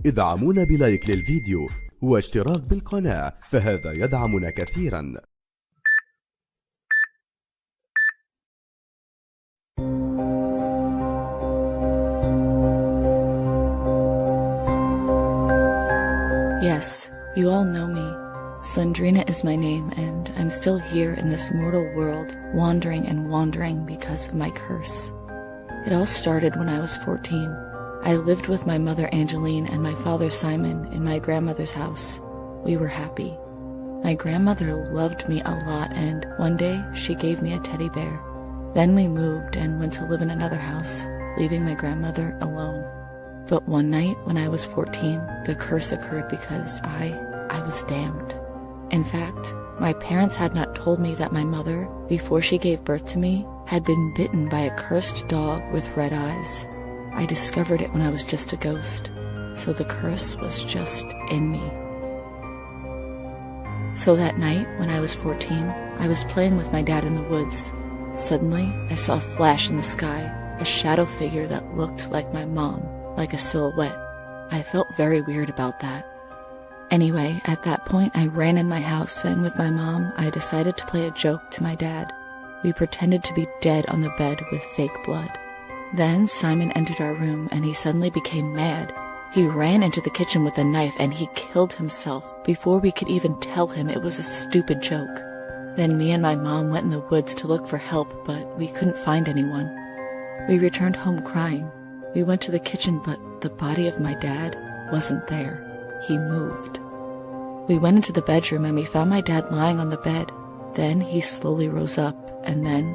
ادعمونا بلايك للفيديو واشتراك بالقناة، فهذا يدعمنا كثيرا. Yes, you all know me. Slenderina is my name, and I'm still here in this mortal world, wandering and wandering because of my curse. It all started when I was 14. I lived with my mother Angeline and my father Simon in my grandmother's house. We were happy. My grandmother loved me a lot, and one day she gave me a teddy bear. Then we moved and went to live in another house, leaving my grandmother alone. But one night when I was 14, the curse occurred because I was damned. In fact, my parents had not told me that my mother, before she gave birth to me, had been bitten by a cursed dog with red eyes. I discovered it when I was just a ghost, so the curse was just in me. So that night, when I was 14, I was playing with my dad in the woods. Suddenly, I saw a flash in the sky, a shadow figure that looked like my mom, like a silhouette. I felt very weird about that. Anyway, at that point, I ran in my house, and with my mom, I decided to play a joke to my dad. We pretended to be dead on the bed with fake blood. Then Simon entered our room, and he suddenly became mad. He ran into the kitchen with a knife, and he killed himself before we could even tell him it was a stupid joke. Then me and my mom went in the woods to look for help, but we couldn't find anyone. We returned home crying. We went to the kitchen, but the body of my dad wasn't there. He moved. We went into the bedroom and we found my dad lying on the bed. Then he slowly rose up, and then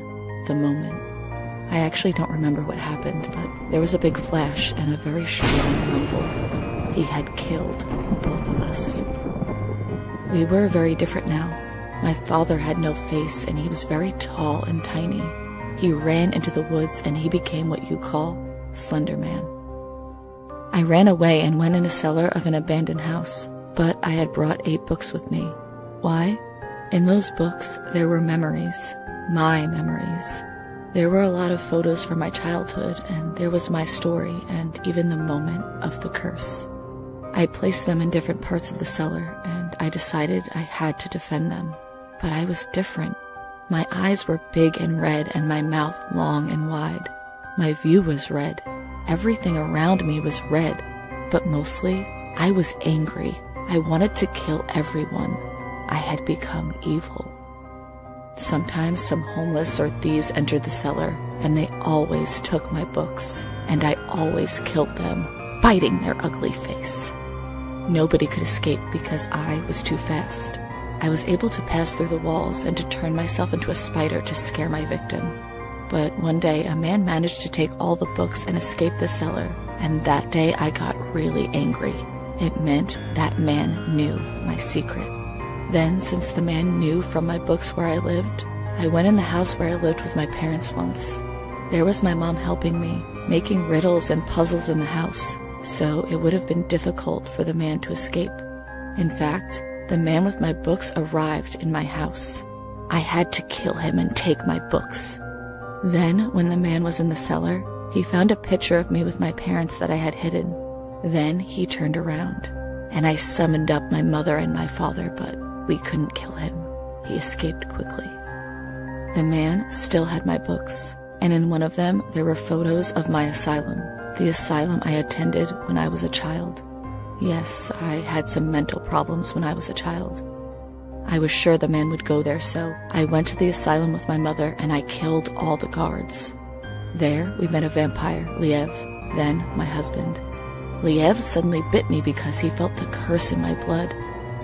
the moment. I actually don't remember what happened, but there was a big flash and a very strong rumble. He had killed both of us. We were very different now. My father had no face, and he was very tall and tiny. He ran into the woods and he became what you call Slender Man. I ran away and went in a cellar of an abandoned house, but I had brought 8 books with me. Why? In those books, there were memories. My memories. There were a lot of photos from my childhood, and there was my story and even the moment of the curse. I placed them in different parts of the cellar, and I decided I had to defend them. But I was different. My eyes were big and red, and my mouth long and wide. My view was red. Everything around me was red, but mostly I was angry. I wanted to kill everyone. I had become evil. Sometimes some homeless or thieves entered the cellar, and they always took my books, and I always killed them, biting their ugly face. Nobody could escape because I was too fast. I was able to pass through the walls and to turn myself into a spider to scare my victim. But one day, a man managed to take all the books and escape the cellar, and that day I got really angry. It meant that man knew my secret. Then, since the man knew from my books where I lived, I went in the house where I lived with my parents once. There was my mom helping me, making riddles and puzzles in the house, so it would have been difficult for the man to escape. In fact, the man with my books arrived in my house. I had to kill him and take my books. Then, when the man was in the cellar, he found a picture of me with my parents that I had hidden. Then he turned around, and I summoned up my mother and my father, but we couldn't kill him. He escaped quickly. The man still had my books, and in one of them there were photos of my asylum, the asylum I attended when I was a child. Yes, I had some mental problems when I was a child. I was sure the man would go there, so I went to the asylum with my mother and I killed all the guards. There we met a vampire, Liev, then my husband. Liev suddenly bit me because he felt the curse in my blood.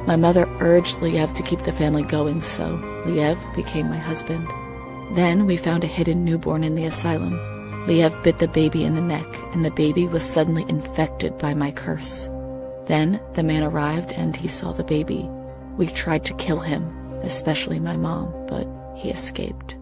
My mother urged Liev to keep the family going, so Liev became my husband. Then we found a hidden newborn in the asylum. Liev bit the baby in the neck, and the baby was suddenly infected by my curse. Then the man arrived and he saw the baby. We tried to kill him, especially my mom, but he escaped.